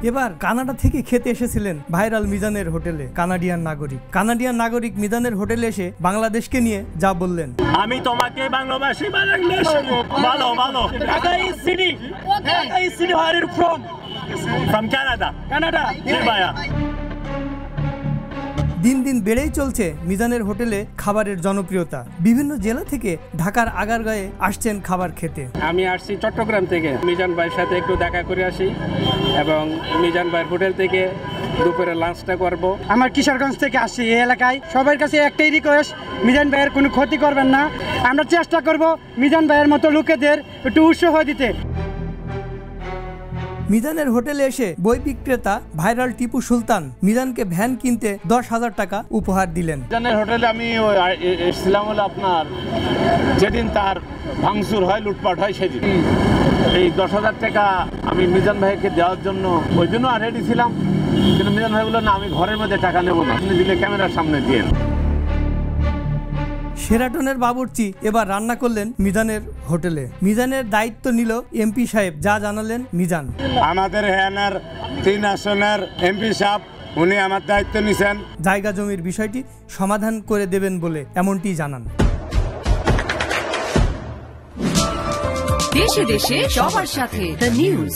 এবার কানাডা থেকে খেতে এসেছিলেন ভাইরাল মিজানের হোটেলে কানাডিয়ান নাগরিক মিজানের হোটেলে এসে বাংলাদেশকে নিয়ে যা বললেন। আমি তোমাকে বাংলাদেশি বাংলাদেশ ভালো ভালো Dhaka is city where are you from Canada জি ভাইয়া। দিন দিন বেড়েই চলছে মিজানের হোটেলে খাবারের জনপ্রিয়তা। বিভিন্ন জেলা থেকে ঢাকার আগারগাঁয়ে আসছেন খাবার খেতে। আমি আসছি চট্টগ্রাম থেকে, মিজান ভাইয়ের সাথে একটু দেখা করে আসি এবং মিজান ভাইয়ের হোটেল থেকে দুপুরে লাঞ্চটা করব। আমার কিশোরগঞ্জ থেকে আসছি এই এলাকায়, সবার কাছে একটাই রিকোয়েস্ট, মিজান ভাইয়ের কোনো ক্ষতি করবেন না। আমরা চেষ্টা করব মিজান ভাইয়ের মতো লোকেদের একটু উৎসাহ দিতে। মিজানের হোটেলে এসে বই বিক্রেতা ভাইরাল টিপু সুলতান মিজানকে ভ্যান কিনতে 10,000 টাকা উপহার দিলেন। মিজানের হোটেলে আমি এসেছিলাম হলো আপনার যেদিন তার ভাঙচুর হয়, লুটপাট হয়, সেদিন এই 10,000 টাকা আমি মিজান ভাইকে দেওয়ার জন্য ওই দিনও রেডি ছিলাম, কিন্তু মিজান ভাই বললো না, আমি ঘরের মধ্যে টাকা নেবো না, আপনি দিলে ক্যামেরার সামনে দিয়ে। শেরাটনের বাবুর্চি এবার রান্না করলেন মিজানের হোটেলে। মিজানের দায়িত্ব নিল এমপি সাহেব, যা জানালেন মিজান। আমাদের হ্যানার 3 আসনের এমপি সাহেব উনি আমার দায়িত্ব নিছেন। জায়গা জমির বিষয়টি সমাধান করে দেবেন বলে এমনটি জানান। দেশে দেশে সবার সাথে দ্য নিউজ।